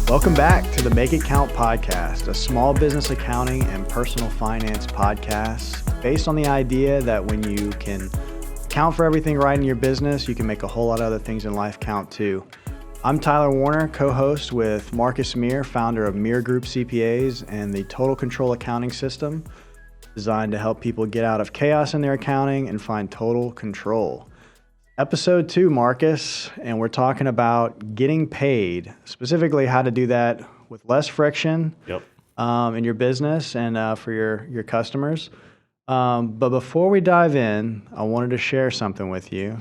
Welcome back to the Make It Count podcast, a small business accounting and personal finance podcast based on the idea that when you can count for everything right in your business, you can make a whole lot of other things in life count too. I'm Tyler Warner, co-host with Marcus Mire, founder of Mire Group CPAs and the Total Control Accounting System, designed to help people get out of chaos in their accounting and find total control. Episode 2, Marcus, and we're talking about getting paid, specifically how to do that with less friction in your business and for your customers. But before we dive in, I wanted to share something with you.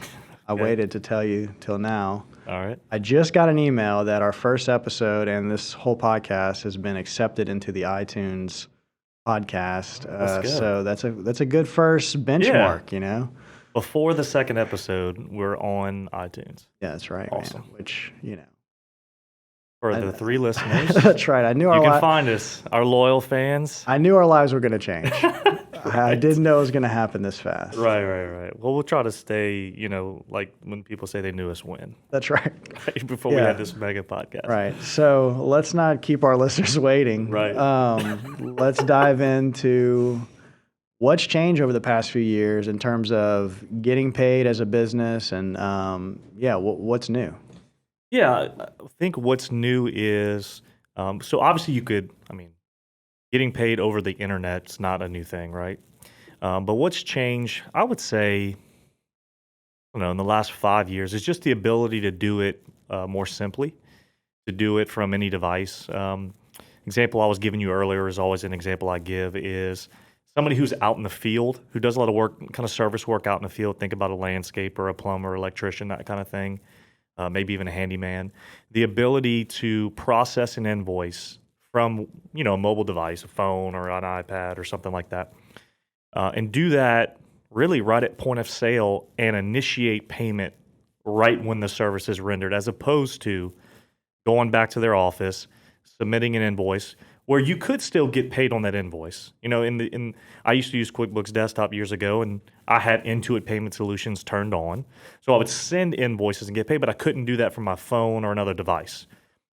I waited to tell you till now. All right. I just got an email that our first episode and this whole podcast has been accepted into the iTunes podcast. So that's a good first benchmark, you know. Before the second episode, we're on iTunes. Yeah, that's right. Awesome. Man. Which, you know. For the 3 listeners. That's right. I knew you can find us, our loyal fans. I knew our lives were going to change. I didn't know it was going to happen this fast. Right. Well, we'll try to stay, like when people say they knew us when. That's right. Before we had this mega podcast. Right. So let's not keep our listeners waiting. Right. Let's dive into what's changed over the past few years in terms of getting paid as a business and, what's new? Yeah, I think what's new is, so obviously getting paid over the internet's not a new thing, right? But what's changed, I would say, in the last 5 years is just the ability to do it more simply, to do it from any device. Example I was giving you earlier is always an example I give is somebody who's out in the field, who does a lot of work, kind of service work out in the field. Think about a landscaper, a plumber, electrician, that kind of thing. Maybe even a handyman. The ability to process an invoice from, a mobile device, a phone or an iPad or something like that, and do that really right at point of sale and initiate payment right when the service is rendered, as opposed to going back to their office, submitting an invoice, where you could still get paid on that invoice. I used to use QuickBooks Desktop years ago, and I had Intuit Payment Solutions turned on. So I would send invoices and get paid, but I couldn't do that from my phone or another device.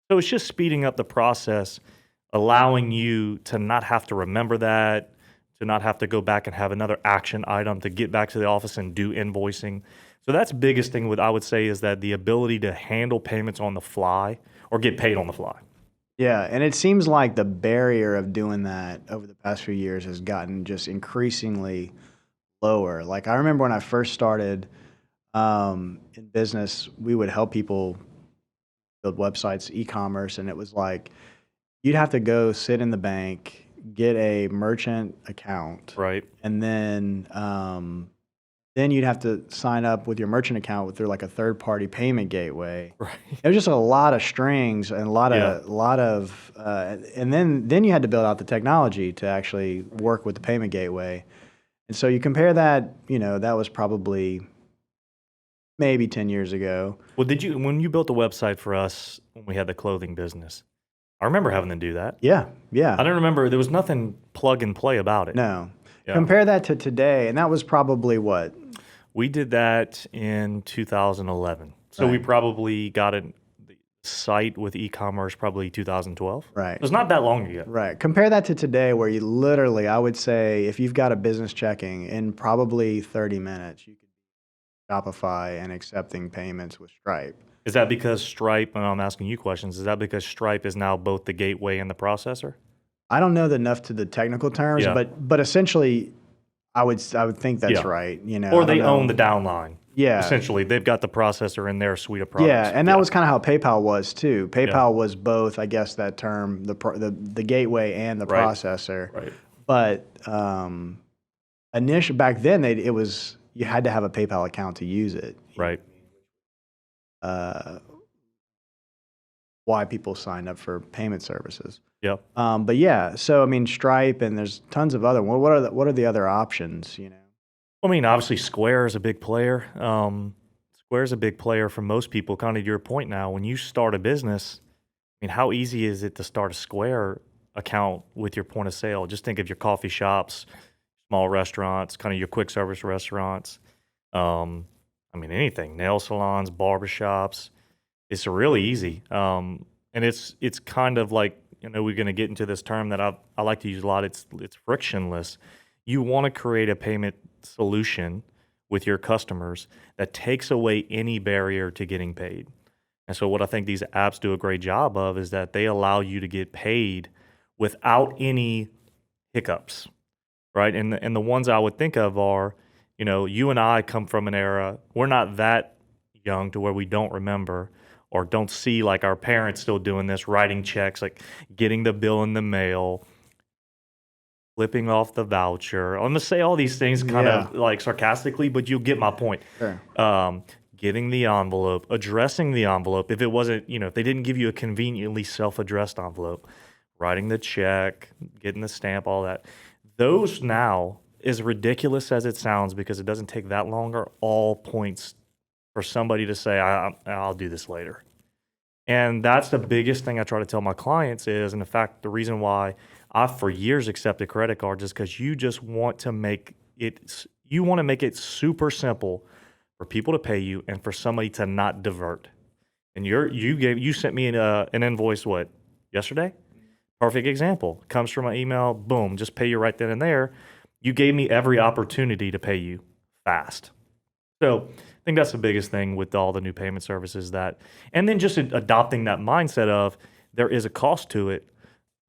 So it's just speeding up the process, allowing you to not have to remember that, to not have to go back and have another action item to get back to the office and do invoicing. So that's the biggest thing I would say is that the ability to handle payments on the fly or get paid on the fly. Yeah, and it seems like the barrier of doing that over the past few years has gotten just increasingly lower. Like I remember when I first started in business, we would help people build websites, e-commerce, and it was like you'd have to go sit in the bank, get a merchant account, right, and then you'd have to sign up with your merchant account through like a third-party payment gateway. Right. It was just a lot of strings and a lot of, and then you had to build out the technology to actually work with the payment gateway. And so you compare that, that was probably maybe 10 years ago. Well, when you built the website for us when we had the clothing business, I remember having to do that. Yeah. I don't remember, there was nothing plug and play about it. No. Yeah. Compare that to today, and that was probably what? We did that in 2011. So we probably got the site with e-commerce probably 2012. Right. It was not that long ago. Right. Compare that to today where you literally, I would say, if you've got a business checking, in probably 30 minutes, you could be Shopify and accepting payments with Stripe. Is that because Stripe, and I'm asking you questions, is that because Stripe is now both the gateway and the processor? I don't know enough to the technical terms, but essentially, I would think that's right. Or they own the downline. Yeah. Essentially, they've got the processor in their suite of products. Yeah, and that was kind of how PayPal was too. PayPal was both, I guess, that term, the gateway and the processor. Right. But back then, it was you had to have a PayPal account to use it. Right. Why people sign up for payment services. Yep. But yeah, so I mean, Stripe and there's tons of other. What are the other options? I mean, obviously, Square is a big player. Square is a big player for most people. Kind of to your point now, when you start a business, I mean, how easy is it to start a Square account with your point of sale? Just think of your coffee shops, small restaurants, kind of your quick service restaurants. I mean, anything, nail salons, barbershops. It's really easy. and it's kind of like, we're going to get into this term that I like to use a lot. It's frictionless. You want to create a payment solution with your customers that takes away any barrier to getting paid. And so what I think these apps do a great job of is that they allow you to get paid without any hiccups, right? And the ones I would think of are, you and I come from an era, we're not that young to where we don't remember or don't see like our parents still doing this, writing checks, like getting the bill in the mail, flipping off the voucher. I'm gonna say all these things kind of like sarcastically, but you'll get my point. Sure. Getting the envelope, addressing the envelope. If it wasn't, if they didn't give you a conveniently self-addressed envelope, writing the check, getting the stamp, all that. Those now, as ridiculous as it sounds, because it doesn't take that long, are all points for somebody to say, I'll do this later. And that's the biggest thing I try to tell my clients is, and in fact, the reason why I've for years accepted credit cards is because you just want to make it super simple for people to pay you and for somebody to not divert. And you sent me an invoice, what, yesterday? Perfect example. Comes from my email, boom, just pay you right then and there. You gave me every opportunity to pay you fast. So I think that's the biggest thing with all the new payment services and then just adopting that mindset of there is a cost to it,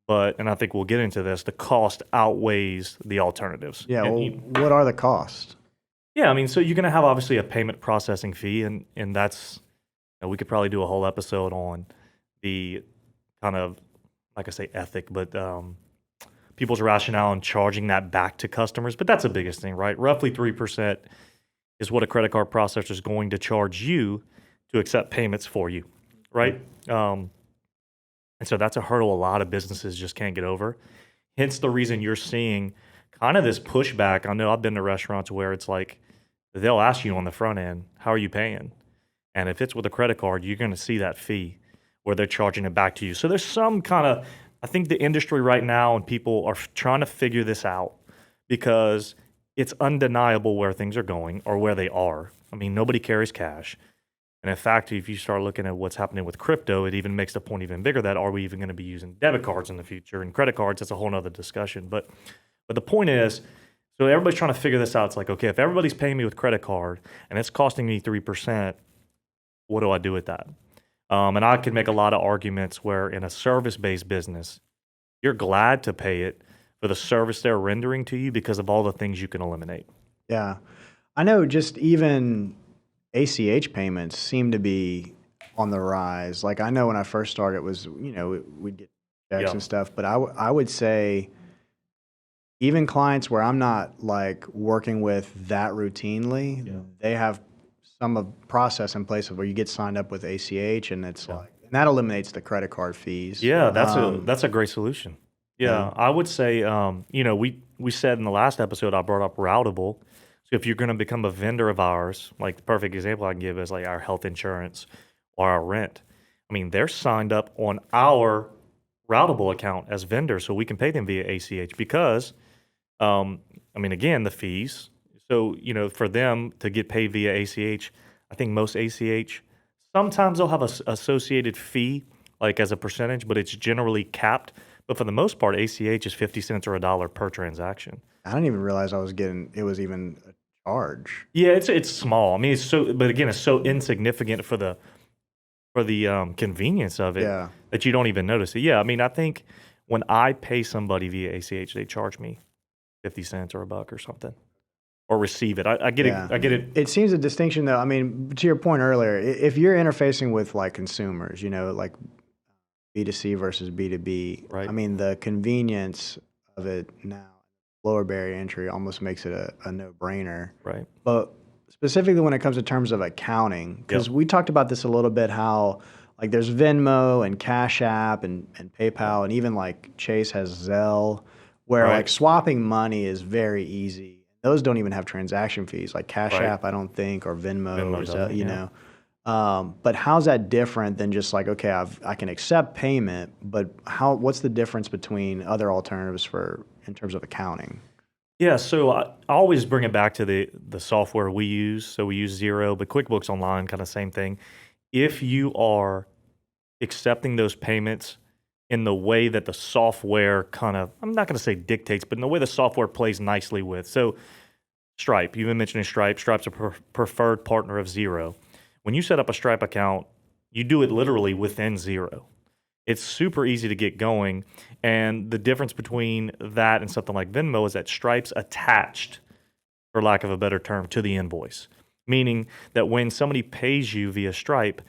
and I think we'll get into this, the cost outweighs the alternatives. Yeah, what are the costs? Yeah, I mean, so you're going to have obviously a payment processing fee, and that's, we could probably do a whole episode on the kind of, like I say, ethic, but people's rationale in charging that back to customers. But that's the biggest thing, right? Roughly 3% is what a credit card processor is going to charge you to accept payments for you, right? And so that's a hurdle a lot of businesses just can't get over. Hence the reason you're seeing kind of this pushback. I know I've been to restaurants where it's like they'll ask you on the front end, how are you paying? And if it's with a credit card, you're going to see that fee where they're charging it back to you. So there's some kind of, I think the industry right now and people are trying to figure this out because it's undeniable where things are going or where they are. I mean, nobody carries cash. And in fact, if you start looking at what's happening with crypto, it even makes the point even bigger that are we even going to be using debit cards in the future? And credit cards, that's a whole nother discussion. But the point is, so everybody's trying to figure this out. It's like, okay, if everybody's paying me with credit card and it's costing me 3%, what do I do with that? And I can make a lot of arguments where in a service-based business, you're glad to pay it for the service they're rendering to you because of all the things you can eliminate. Yeah. I know just even ACH payments seem to be on the rise. Like I know when I first started, it was, we'd get checks and stuff, but I would say even clients where I'm not like working with that routinely, they have some process in place of where you get signed up with ACH and it's like, and that eliminates the credit card fees. Yeah, that's a great solution. Yeah, I would say, we said in the last episode, I brought up Routable. So if you're going to become a vendor of ours, like the perfect example I can give is like our health insurance or our rent. I mean, they're signed up on our Routable account as vendors, so we can pay them via ACH because, again, the fees. So, for them to get paid via ACH, I think most ACH, sometimes they'll have an associated fee, like as a percentage, but it's generally capped. But for the most part, ACH is 50 cents or $1 per transaction. I didn't even realize it was even a charge. Yeah, it's small. I mean, but again, it's so insignificant for the convenience of it that you don't even notice it. Yeah, I mean, I think when I pay somebody via ACH, they charge me 50 cents or $1 or something. Or receive it. I get it. I get it. It seems a distinction, though. I mean, to your point earlier, if you're interfacing with like consumers, like B2C versus B2B, right. I mean, the convenience of it now, lower barrier entry, almost makes it a no-brainer. Right. But specifically when it comes to terms of accounting, because we talked about this a little bit, how like there's Venmo and Cash App and PayPal, and even like Chase has Zelle, where like swapping money is very easy. Those don't even have transaction fees, like Cash App, I don't think, or Venmo or Zelle, But how's that different than just like, okay, I can accept payment, but what's the difference between other alternatives in terms of accounting? Yeah, so I always bring it back to the software we use. So we use Xero, but QuickBooks Online, kind of same thing. If you are accepting those payments in the way that the software kind of, I'm not going to say dictates, but in the way the software plays nicely with. So Stripe, you've been mentioning Stripe. Stripe's a preferred partner of Xero. When you set up a Stripe account, you do it literally within Xero. It's super easy to get going. And the difference between that and something like Venmo is that Stripe's attached, for lack of a better term, to the invoice. Meaning that when somebody pays you via Stripe,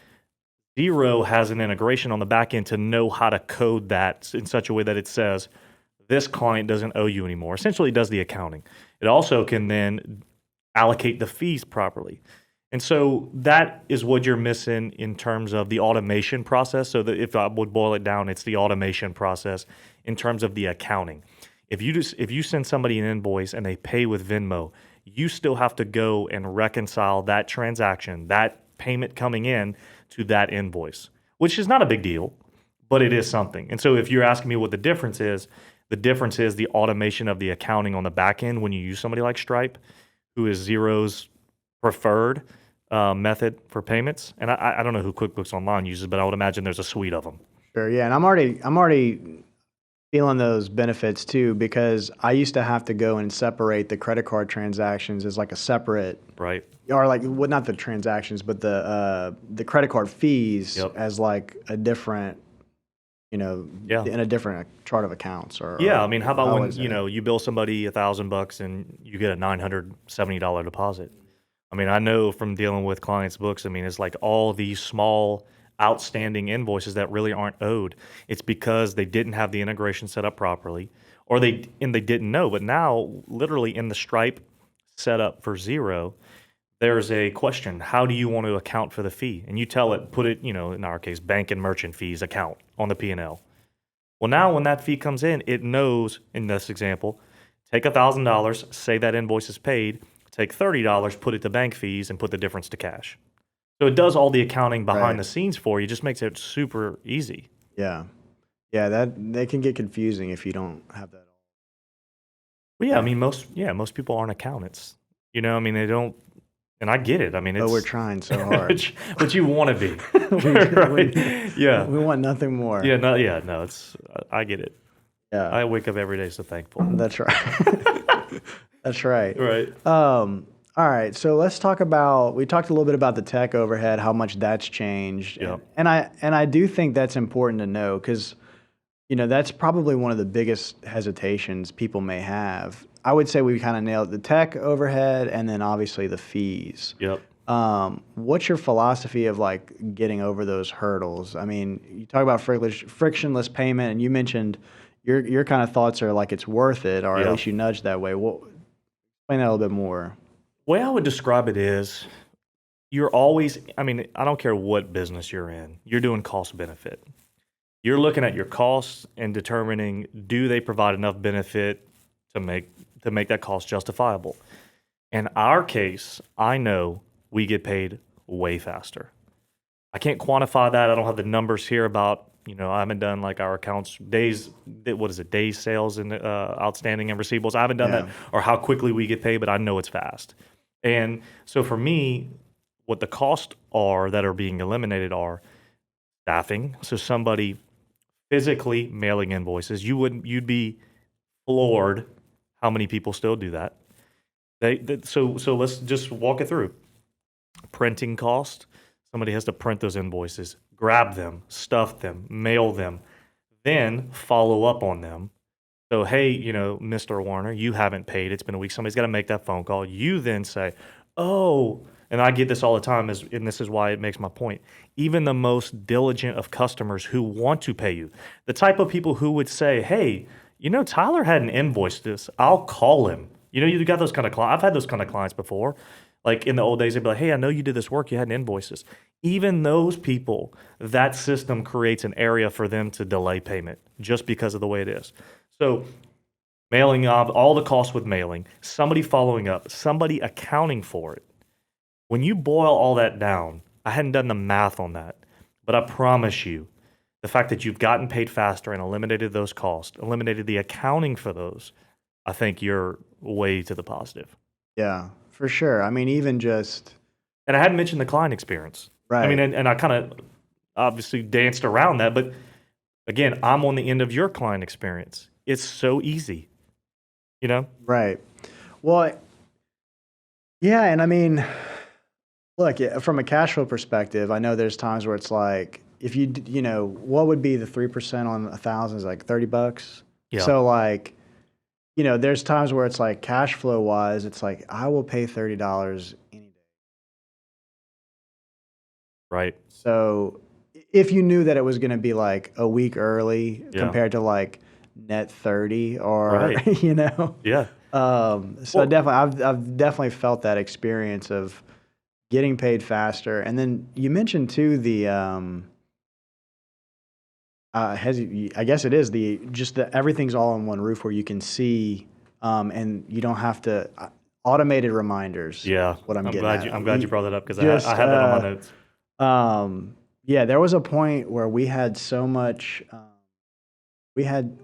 Xero has an integration on the back end to know how to code that in such a way that it says, this client doesn't owe you anymore. Essentially, it does the accounting. It also can then allocate the fees properly. And so that is what you're missing in terms of the automation process. So that if I would boil it down, it's the automation process in terms of the accounting. If you send somebody an invoice and they pay with Venmo, you still have to go and reconcile that transaction, that payment coming in to that invoice, which is not a big deal, but it is something. And so if you're asking me what the difference is the automation of the accounting on the back end when you use somebody like Stripe, who is Xero's preferred method for payments. And I don't know who QuickBooks Online uses, but I would imagine there's a suite of them. Sure, yeah, and I'm already feeling those benefits too, because I used to have to go and separate the credit card transactions as like a separate, right? Or like, well, not the transactions, but the credit card fees as like a different, in a different chart of accounts. Or I mean, how about when you bill somebody $1,000 and you get a $970 deposit? I mean, I know from dealing with clients' books, I mean, it's like all these small outstanding invoices that really aren't owed. It's because they didn't have the integration set up properly, or they didn't know. But now, literally in the Stripe setup for Xero, there's a question: how do you want to account for the fee? And you tell it, put it, in our case, bank and merchant fees account on the P&L. Well, now when that fee comes in, it knows, in this example, take $1,000, say that invoice is paid, take $30, put it to bank fees, and put the difference to cash. So it does all the accounting behind the scenes for you, just makes it super easy. Yeah. Yeah, that can get confusing if you don't have that. Well, yeah, I mean, most people aren't accountants. They don't, and I get it. I mean, we're trying so hard. but you want to be. We want nothing more. No, I get it. Yeah. I wake up every day so thankful. That's right. That's right. Right. All right, so let's talk about, we talked a little bit about the tech overhead, how much that's changed. Yep. And I do think that's important to know because, that's probably one of the biggest hesitations people may have. I would say we kind of nailed the tech overhead and then obviously the fees. Yep. What's your philosophy of like getting over those hurdles? I mean, you talk about frictionless payment and you mentioned your kind of thoughts are like it's worth it, or at least you nudge that way. Well, explain that a little bit more. The way I would describe it is you're always, I mean, I don't care what business you're in, you're doing cost benefit. You're looking at your costs and determining, do they provide enough benefit to make that cost justifiable? In our case, I know we get paid way faster. I can't quantify that. I don't have the numbers here about, I haven't done like our accounts days sales and outstanding and receivables. I haven't done that, or how quickly we get paid, but I know it's fast. And so for me, what the costs are that are being eliminated are staffing. So somebody physically mailing invoices, you'd be floored how many people still do that. So let's just walk it through. Printing cost. Somebody has to print those invoices, grab them, stuff them, mail them, then follow up on them. So, hey, Mr. Warner, you haven't paid. It's been a week. Somebody's got to make that phone call. You then say, oh, and I get this all the time, and this is why it makes my point. Even the most diligent of customers who want to pay you, the type of people who would say, hey, Tyler hadn't invoiced this. I'll call him. You got those kind of clients. I've had those kind of clients before. Like in the old days, they'd be like, hey, I know you did this work. You hadn't invoiced this. Even those people, that system creates an area for them to delay payment just because of the way it is. So mailing all the costs with mailing, somebody following up, somebody accounting for it. When you boil all that down, I hadn't done the math on that, but I promise you, the fact that you've gotten paid faster and eliminated those costs, eliminated the accounting for those, I think you're way to the positive. Yeah, for sure. I mean, even just... And I hadn't mentioned the client experience. Right. I mean, and I kind of obviously danced around that, but again, I'm on the end of your client experience. It's so easy, you know? Right. Well, yeah, and I mean, look, from a cash flow perspective, I know there's times where it's like, if you know, what would be the 3% on 1,000 is like $30. Yeah, So like, you know, there's times where it's like cash flow wise, it's like I will pay $30 any day. right. So if you knew that it was going to be like a week early Yeah, compared to like net 30 or, right. you know, Yeah. so Well, definitely, I've definitely felt that experience of getting paid faster. And then you mentioned too I guess it is just the everything's all on one roof where you can see, and you don't have to automated reminders yeah. is what I'm I'm getting glad at. I'm glad you brought that up because I Just had that on my notes. yeah, there was a point where we had so much. We had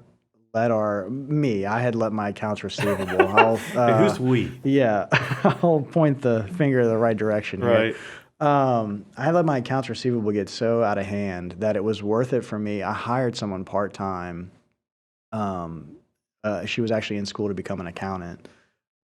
let our me. I had let my accounts receivable. Who's we? Yeah, I'll point the finger in the right direction here. Right. I had let my accounts receivable get so out of hand that it was worth it for me. I hired someone part time. Um, she was actually in school to become an accountant.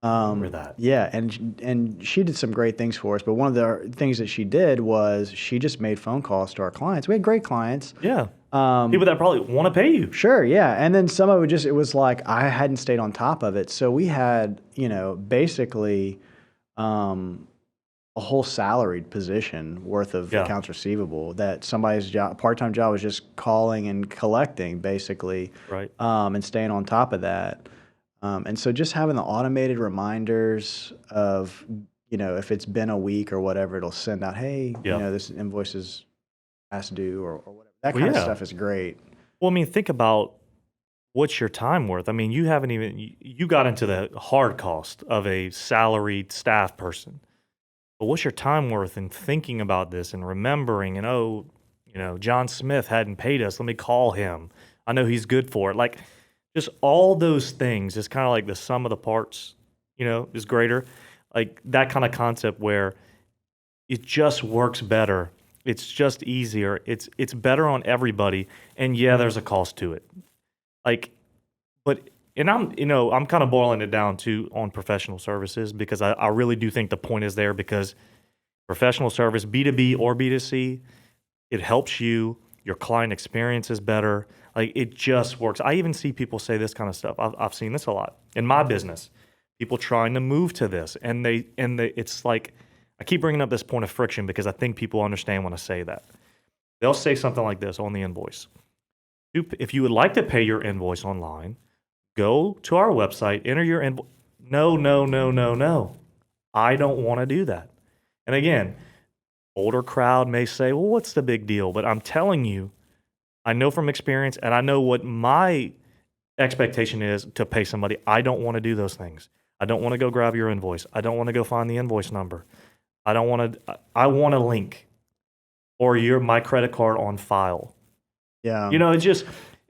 Remember that. Yeah, and she did some great things for us. But one of the things that she did was she just made phone calls to our clients. We had great clients. Yeah. People that probably want to pay you. Sure, yeah. And then some of it was like I hadn't stayed on top of it. So we had, you know, basically um, a whole salaried position worth of Yeah. accounts receivable that somebody's job, part-time job was just calling and collecting basically, Right. and staying on top of that. And so just having the automated reminders of, you know, if it's been a week or whatever, it'll send out, hey, you Yeah. know, this invoice is past due or whatever. That Well, kind of yeah. stuff is great. Well, I mean, think about what's your time worth? I mean, you haven't even you got into the hard cost of a salaried staff person. But what's your time worth in thinking about this and remembering and oh, you know, John Smith hadn't paid us. Let me call him. I know he's good for it. Like just all those things, just kind of like the sum of the parts, you know, is greater. Like that kind of concept where it just works better. It's just easier. It's better on everybody. And yeah, there's a cost to it. Like, but and I'm kind of boiling it down to on professional services because I really do think the point is there because professional service, B2B or B2C, it helps you. Your client experience is better. Like it just works. I even see people say this kind of stuff. I've seen this a lot in my business. People trying to move to this, and it's like I keep bringing up this point of friction because I think people understand when I say that. They'll say something like this on the invoice. If you would like to pay your invoice online, go to our website, enter your invoice. No, no, no, no, no. I don't want to do that. And again, older crowd may say, well, what's the big deal? But I'm telling you, I know from experience and I know what my expectation is to pay somebody. I don't want to do those things. I don't want to go grab your invoice. I don't want to go find the invoice number. I want a link or my credit card on file. Yeah. You know,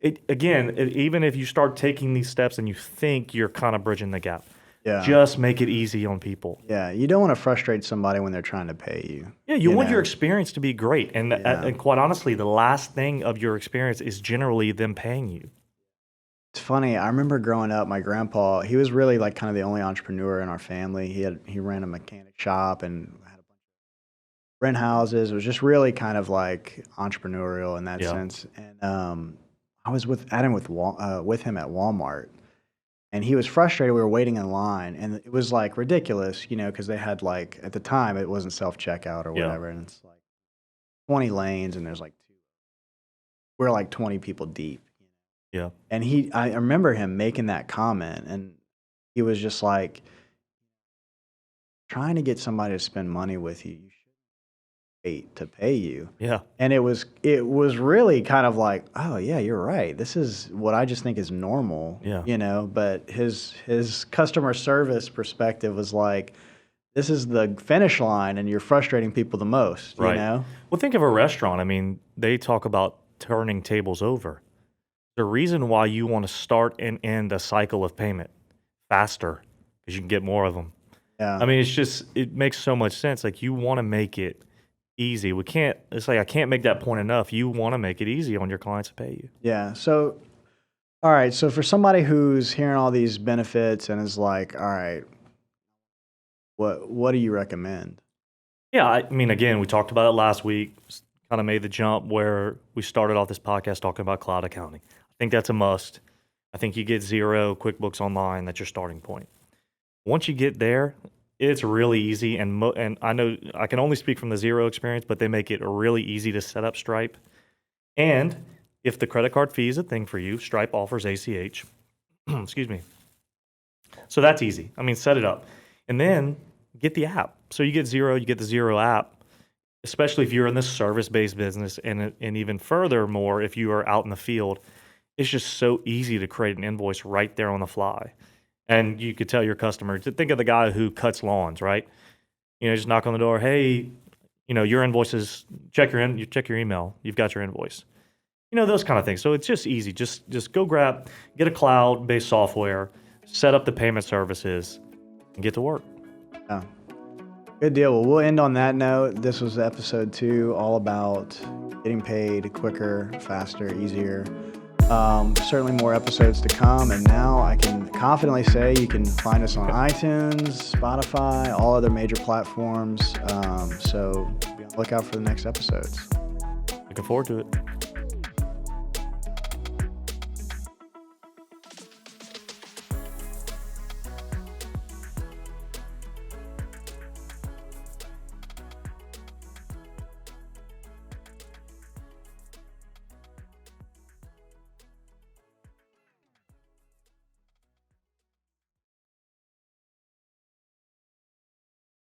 even if you start taking these steps and you think you're kind of bridging the gap, Yeah. just make it easy on people. Yeah. You don't want to frustrate somebody when they're trying to pay you. Yeah, you want know? your experience to be great. Yeah. And quite honestly, the last thing of your experience is generally them paying you. It's funny. I remember growing up, my grandpa, he was really like kind of the only entrepreneur in our family. He ran a mechanic shop and had a bunch of rent houses. It was just really kind of like entrepreneurial in that Yeah. sense. And I was with him at Walmart, and he was frustrated. We were waiting in line, and it was like ridiculous, you know, because they had like at the time it wasn't self checkout or Yeah. whatever, and it's like 20 lanes, and there's like two. We're like 20 people deep. Yeah. And I remember him making that comment, and he was just like, trying to get somebody to spend money with you, you should wait to pay you. Yeah. And it was really kind of like, oh yeah, you're right. This is what I just think is normal, Yeah. you know. But his customer service perspective was like, this is the finish line, and you're frustrating people the most, Right. you know. Well, think of a restaurant. I mean, they talk about turning tables over. The reason why you want to start and end a cycle of payment faster because you can get more of them. Yeah, I mean, it makes so much sense. Like you want to make it easy. It's like I can't make that point enough. You want to make it easy on your clients to pay you. Yeah. So, all right. So for somebody who's hearing all these benefits and is like, all right, what do you recommend? Yeah, I mean, again, we talked about it last week, kind of made the jump where we started off this podcast talking about cloud accounting. I think that's a must. I think you get Xero, QuickBooks Online, that's your starting point. Once you get there, it's really easy, and I know I can only speak from the Xero experience, but they make it really easy to set up Stripe. And if the credit card fee is a thing for you, Stripe offers ACH. Excuse me. So that's easy. I mean, set it up. And then get the app. So you get Xero, you get the Xero app, especially if you're in this service-based business, and even furthermore, if you are out in the field, it's just so easy to create an invoice right there on the fly. And you could tell your customer, to think of the guy who cuts lawns, right? You know, just knock on the door, hey, you know, your invoice is, check your email, you've got your invoice. You know, those kind of things. So it's just easy. Just go get a cloud-based software, set up the payment services, and get to work. Yeah. Good deal. Well, we'll end on that note. This was episode 2, all about getting paid quicker, faster, easier. Certainly more episodes to come. And now I can confidently say you can find us on iTunes, Spotify, all other major platforms. So be on the lookout for the next episodes. Looking forward to it.